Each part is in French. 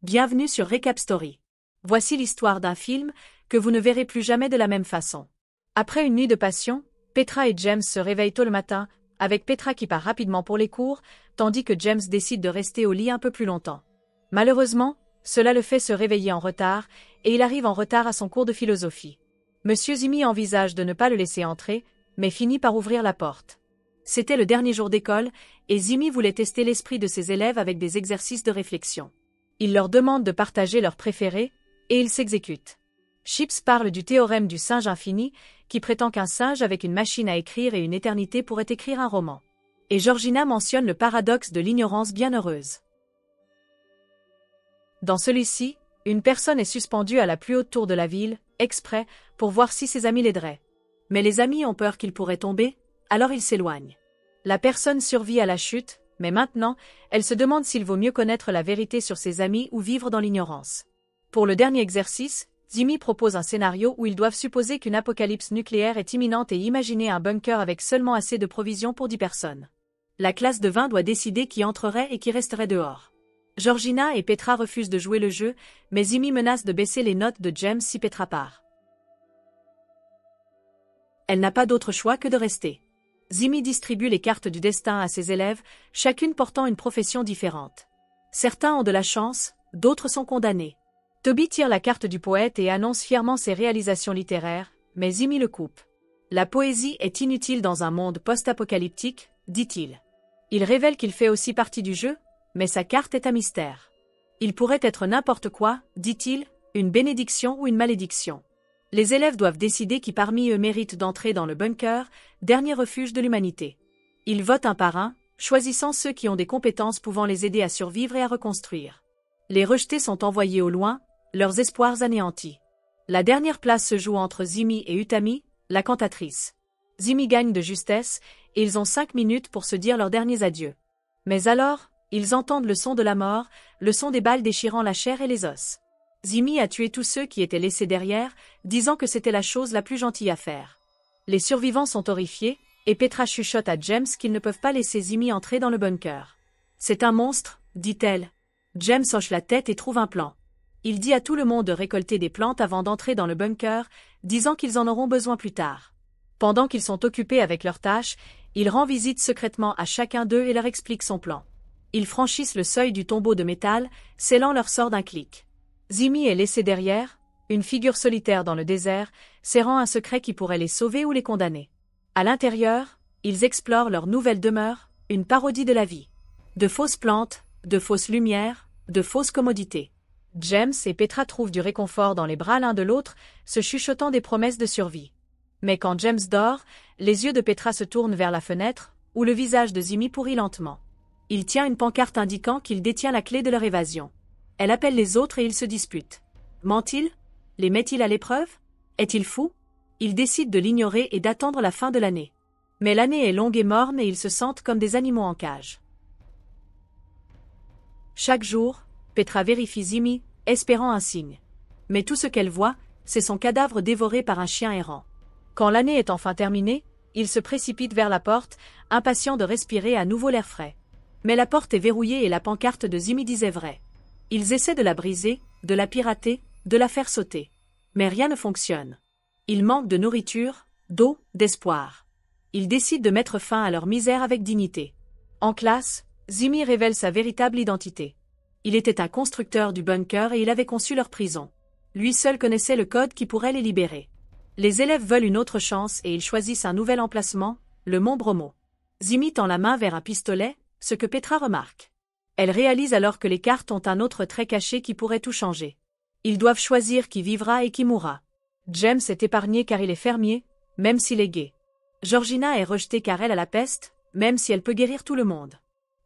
Bienvenue sur Recap Story. Voici l'histoire d'un film que vous ne verrez plus jamais de la même façon. Après une nuit de passion, Petra et James se réveillent tôt le matin, avec Petra qui part rapidement pour les cours, tandis que James décide de rester au lit un peu plus longtemps. Malheureusement, cela le fait se réveiller en retard, et il arrive en retard à son cours de philosophie. Monsieur Zimi envisage de ne pas le laisser entrer, mais finit par ouvrir la porte. C'était le dernier jour d'école, et Zimi voulait tester l'esprit de ses élèves avec des exercices de réflexion. Il leur demande de partager leurs préférés, et ils s'exécutent. Chips parle du théorème du singe infini, qui prétend qu'un singe avec une machine à écrire et une éternité pourrait écrire un roman. Et Georgina mentionne le paradoxe de l'ignorance bienheureuse. Dans celui-ci, une personne est suspendue à la plus haute tour de la ville, exprès, pour voir si ses amis l'aideraient. Mais les amis ont peur qu'il pourrait tomber, alors ils s'éloignent. La personne survit à la chute, mais maintenant, elle se demande s'il vaut mieux connaître la vérité sur ses amis ou vivre dans l'ignorance. Pour le dernier exercice, Zimi propose un scénario où ils doivent supposer qu'une apocalypse nucléaire est imminente et imaginer un bunker avec seulement assez de provisions pour 10 personnes. La classe de 20 doit décider qui entrerait et qui resterait dehors. Georgina et Petra refusent de jouer le jeu, mais Zimi menace de baisser les notes de James si Petra part. Elle n'a pas d'autre choix que de rester. Zimi distribue les cartes du destin à ses élèves, chacune portant une profession différente. Certains ont de la chance, d'autres sont condamnés. Toby tire la carte du poète et annonce fièrement ses réalisations littéraires, mais Zimi le coupe. La poésie est inutile dans un monde post-apocalyptique, dit-il. Il révèle qu'il fait aussi partie du jeu, mais sa carte est un mystère. Il pourrait être n'importe quoi, dit-il, une bénédiction ou une malédiction. Les élèves doivent décider qui parmi eux mérite d'entrer dans le bunker, dernier refuge de l'humanité. Ils votent un par un, choisissant ceux qui ont des compétences pouvant les aider à survivre et à reconstruire. Les rejetés sont envoyés au loin, leurs espoirs anéantis. La dernière place se joue entre Zimi et Utami, la cantatrice. Zimi gagne de justesse, et ils ont 5 minutes pour se dire leurs derniers adieux. Mais alors, ils entendent le son de la mort, le son des balles déchirant la chair et les os. Zimi a tué tous ceux qui étaient laissés derrière, disant que c'était la chose la plus gentille à faire. Les survivants sont horrifiés, et Petra chuchote à James qu'ils ne peuvent pas laisser Zimi entrer dans le bunker. C'est un monstre, dit-elle. James hoche la tête et trouve un plan. Il dit à tout le monde de récolter des plantes avant d'entrer dans le bunker, disant qu'ils en auront besoin plus tard. Pendant qu'ils sont occupés avec leurs tâches, il rend visite secrètement à chacun d'eux et leur explique son plan. Ils franchissent le seuil du tombeau de métal, scellant leur sort d'un clic. Zimi est laissé derrière, une figure solitaire dans le désert, serrant un secret qui pourrait les sauver ou les condamner. À l'intérieur, ils explorent leur nouvelle demeure, une parodie de la vie. De fausses plantes, de fausses lumières, de fausses commodités. James et Petra trouvent du réconfort dans les bras l'un de l'autre, se chuchotant des promesses de survie. Mais quand James dort, les yeux de Petra se tournent vers la fenêtre, où le visage de Zimi pourrit lentement. Il tient une pancarte indiquant qu'il détient la clé de leur évasion. Elle appelle les autres et ils se disputent. Ment-il? Les met-il à l'épreuve? Est-il fou? Ils décident de l'ignorer et d'attendre la fin de l'année. Mais l'année est longue et morne et ils se sentent comme des animaux en cage. Chaque jour, Petra vérifie Zimi, espérant un signe. Mais tout ce qu'elle voit, c'est son cadavre dévoré par un chien errant. Quand l'année est enfin terminée, il se précipite vers la porte, impatient de respirer à nouveau l'air frais. Mais la porte est verrouillée et la pancarte de Zimi disait vrai. Ils essaient de la briser, de la pirater, de la faire sauter. Mais rien ne fonctionne. Ils manquent de nourriture, d'eau, d'espoir. Ils décident de mettre fin à leur misère avec dignité. En classe, Zimi révèle sa véritable identité. Il était un constructeur du bunker et il avait conçu leur prison. Lui seul connaissait le code qui pourrait les libérer. Les élèves veulent une autre chance et ils choisissent un nouvel emplacement, le mont Bromo. Zimi tend la main vers un pistolet, ce que Petra remarque. Elle réalise alors que les cartes ont un autre trait caché qui pourrait tout changer. Ils doivent choisir qui vivra et qui mourra. James est épargné car il est fermier, même s'il est gay. Georgina est rejetée car elle a la peste, même si elle peut guérir tout le monde.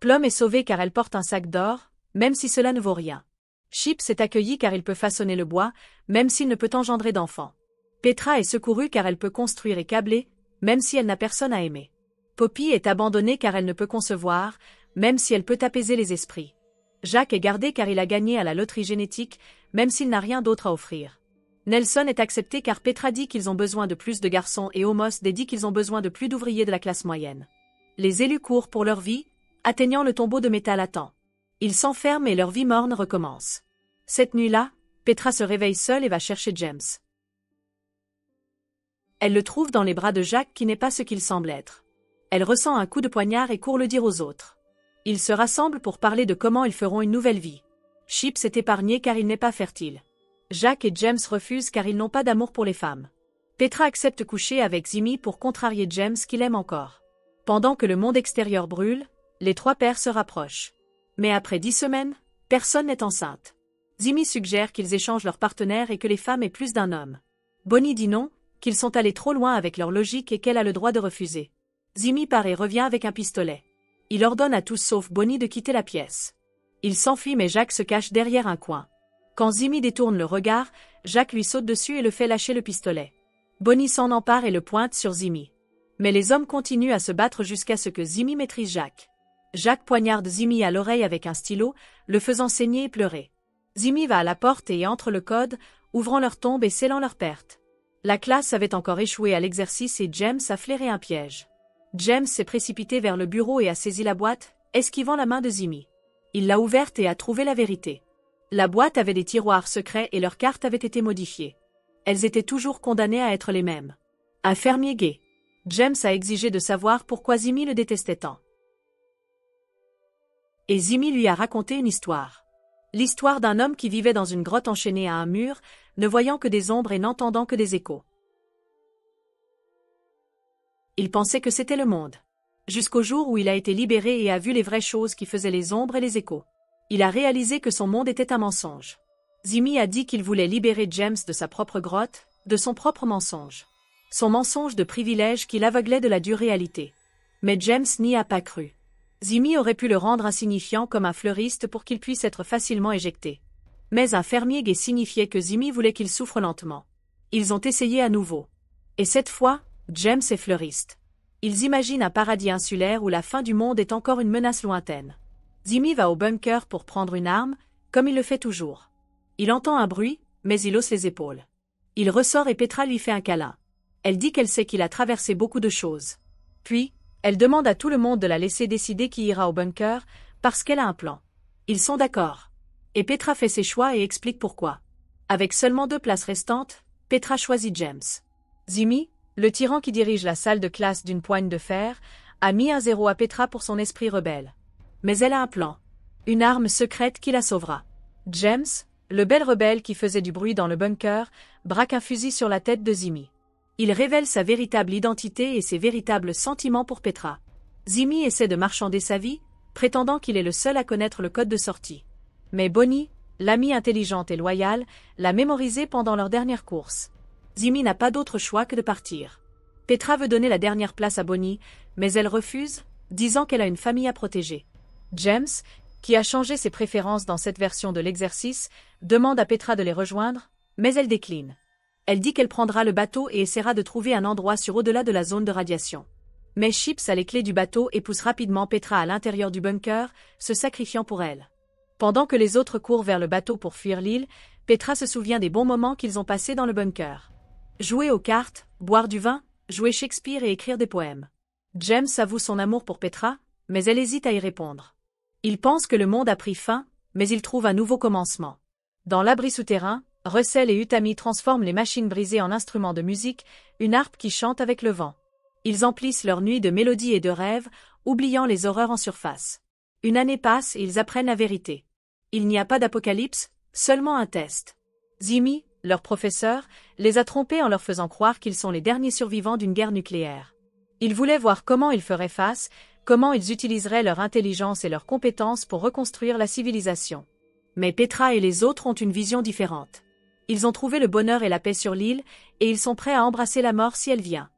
Plum est sauvée car elle porte un sac d'or, même si cela ne vaut rien. Chips est accueilli car il peut façonner le bois, même s'il ne peut engendrer d'enfants. Petra est secourue car elle peut construire et câbler, même si elle n'a personne à aimer. Poppy est abandonnée car elle ne peut concevoir, même si elle peut apaiser les esprits. Jacques est gardé car il a gagné à la loterie génétique, même s'il n'a rien d'autre à offrir. Nelson est accepté car Petra dit qu'ils ont besoin de plus de garçons et Homos dit qu'ils ont besoin de plus d'ouvriers de la classe moyenne. Les élus courent pour leur vie, atteignant le tombeau de métal à temps. Ils s'enferment et leur vie morne recommence. Cette nuit-là, Petra se réveille seule et va chercher James. Elle le trouve dans les bras de Jack qui n'est pas ce qu'il semble être. Elle ressent un coup de poignard et court le dire aux autres. Ils se rassemblent pour parler de comment ils feront une nouvelle vie. Chip s'est épargné car il n'est pas fertile. Jack et James refusent car ils n'ont pas d'amour pour les femmes. Petra accepte coucher avec Zimi pour contrarier James qu'il aime encore. Pendant que le monde extérieur brûle, les trois pères se rapprochent. Mais après 10 semaines, personne n'est enceinte. Zimi suggère qu'ils échangent leurs partenaires et que les femmes aient plus d'un homme. Bonnie dit non, qu'ils sont allés trop loin avec leur logique et qu'elle a le droit de refuser. Zimi part et revient avec un pistolet. Il ordonne à tous sauf Bonnie de quitter la pièce. Il s'enfuit mais Jack se cache derrière un coin. Quand Zimi détourne le regard, Jack lui saute dessus et le fait lâcher le pistolet. Bonnie s'en empare et le pointe sur Zimi. Mais les hommes continuent à se battre jusqu'à ce que Zimi maîtrise Jack. Jack poignarde Zimi à l'oreille avec un stylo, le faisant saigner et pleurer. Zimi va à la porte et entre le code, ouvrant leur tombe et scellant leur perte. La classe avait encore échoué à l'exercice et James a flairé un piège. James s'est précipité vers le bureau et a saisi la boîte, esquivant la main de Zimi. Il l'a ouverte et a trouvé la vérité. La boîte avait des tiroirs secrets et leurs cartes avaient été modifiées. Elles étaient toujours condamnées à être les mêmes. Un fermier gay. James a exigé de savoir pourquoi Zimi le détestait tant. Et Zimi lui a raconté une histoire. L'histoire d'un homme qui vivait dans une grotte enchaîné à un mur, ne voyant que des ombres et n'entendant que des échos. Il pensait que c'était le monde. Jusqu'au jour où il a été libéré et a vu les vraies choses qui faisaient les ombres et les échos. Il a réalisé que son monde était un mensonge. Zimi a dit qu'il voulait libérer James de sa propre grotte, de son propre mensonge. Son mensonge de privilège qui l'aveuglait de la dure réalité. Mais James n'y a pas cru. Zimi aurait pu le rendre insignifiant comme un fleuriste pour qu'il puisse être facilement éjecté. Mais un fermier gay signifiait que Zimi voulait qu'il souffre lentement. Ils ont essayé à nouveau. Et cette fois, James est fleuriste. Ils imaginent un paradis insulaire où la fin du monde est encore une menace lointaine. Zimi va au bunker pour prendre une arme, comme il le fait toujours. Il entend un bruit, mais il hausse les épaules. Il ressort et Petra lui fait un câlin. Elle dit qu'elle sait qu'il a traversé beaucoup de choses. Puis, elle demande à tout le monde de la laisser décider qui ira au bunker, parce qu'elle a un plan. Ils sont d'accord. Et Petra fait ses choix et explique pourquoi. Avec seulement 2 places restantes, Petra choisit James. Zimi, le tyran qui dirige la salle de classe d'une poigne de fer, a mis un 0 à Petra pour son esprit rebelle. Mais elle a un plan. Une arme secrète qui la sauvera. James, le bel rebelle qui faisait du bruit dans le bunker, braque un fusil sur la tête de Zimi. Il révèle sa véritable identité et ses véritables sentiments pour Petra. Zimi essaie de marchander sa vie, prétendant qu'il est le seul à connaître le code de sortie. Mais Bonnie, l'amie intelligente et loyale, l'a mémorisé pendant leur dernière course. Zimi n'a pas d'autre choix que de partir. Petra veut donner la dernière place à Bonnie, mais elle refuse, disant qu'elle a une famille à protéger. James, qui a changé ses préférences dans cette version de l'exercice, demande à Petra de les rejoindre, mais elle décline. Elle dit qu'elle prendra le bateau et essaiera de trouver un endroit sur au-delà de la zone de radiation. Mais Chips a les clés du bateau et pousse rapidement Petra à l'intérieur du bunker, se sacrifiant pour elle. Pendant que les autres courent vers le bateau pour fuir l'île, Petra se souvient des bons moments qu'ils ont passés dans le bunker. Jouer aux cartes, boire du vin, jouer Shakespeare et écrire des poèmes. James avoue son amour pour Petra, mais elle hésite à y répondre. Il pense que le monde a pris fin, mais il trouve un nouveau commencement. Dans l'abri souterrain, Russell et Utami transforment les machines brisées en instruments de musique, une harpe qui chante avec le vent. Ils emplissent leur nuit de mélodies et de rêves, oubliant les horreurs en surface. Une année passe et ils apprennent la vérité. Il n'y a pas d'apocalypse, seulement un test. Zimi, leur professeur, les a trompés en leur faisant croire qu'ils sont les derniers survivants d'une guerre nucléaire. Ils voulaient voir comment ils feraient face, comment ils utiliseraient leur intelligence et leurs compétences pour reconstruire la civilisation. Mais Petra et les autres ont une vision différente. Ils ont trouvé le bonheur et la paix sur l'île, et ils sont prêts à embrasser la mort si elle vient.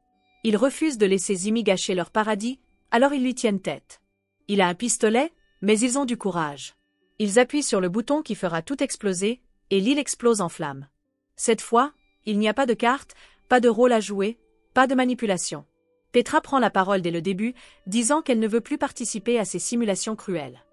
Ils refusent de laisser Zimi gâcher leur paradis, alors ils lui tiennent tête. Il a un pistolet, mais ils ont du courage. Ils appuient sur le bouton qui fera tout exploser, et l'île explose en flammes. Cette fois, il n'y a pas de carte, pas de rôle à jouer, pas de manipulation. Petra prend la parole dès le début, disant qu'elle ne veut plus participer à ces simulations cruelles.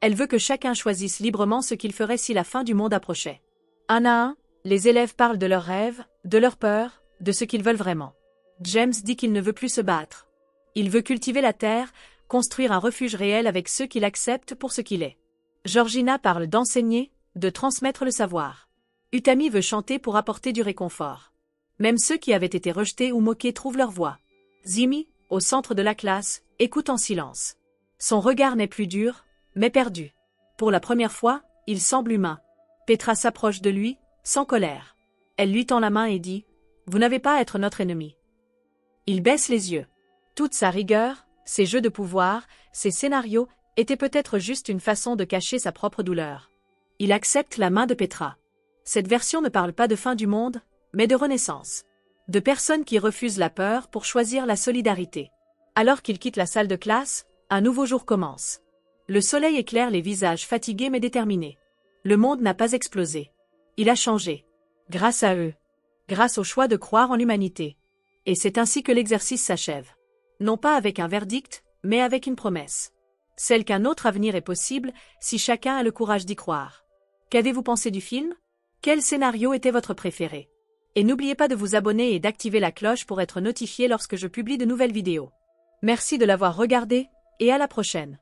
Elle veut que chacun choisisse librement ce qu'il ferait si la fin du monde approchait. Un à un, les élèves parlent de leurs rêves, de leurs peurs, de ce qu'ils veulent vraiment. James dit qu'il ne veut plus se battre. Il veut cultiver la terre, construire un refuge réel avec ceux qui l'acceptent pour ce qu'il est. Georgina parle d'enseigner, de transmettre le savoir. Utami veut chanter pour apporter du réconfort. Même ceux qui avaient été rejetés ou moqués trouvent leur voix. Zimi, au centre de la classe, écoute en silence. Son regard n'est plus dur, mais perdu. Pour la première fois, il semble humain. Petra s'approche de lui, sans colère. Elle lui tend la main et dit « Vous n'avez pas à être notre ennemi ». Il baisse les yeux. Toute sa rigueur, ses jeux de pouvoir, ses scénarios, étaient peut-être juste une façon de cacher sa propre douleur. Il accepte la main de Petra. Cette version ne parle pas de fin du monde, mais de renaissance. De personnes qui refusent la peur pour choisir la solidarité. Alors qu'il quitte la salle de classe, un nouveau jour commence. Le soleil éclaire les visages fatigués mais déterminés. Le monde n'a pas explosé. Il a changé. Grâce à eux. Grâce au choix de croire en l'humanité. Et c'est ainsi que l'exercice s'achève. Non pas avec un verdict, mais avec une promesse. Celle qu'un autre avenir est possible si chacun a le courage d'y croire. Qu'avez-vous pensé du film? Quel scénario était votre préféré? Et n'oubliez pas de vous abonner et d'activer la cloche pour être notifié lorsque je publie de nouvelles vidéos. Merci de l'avoir regardé, et à la prochaine.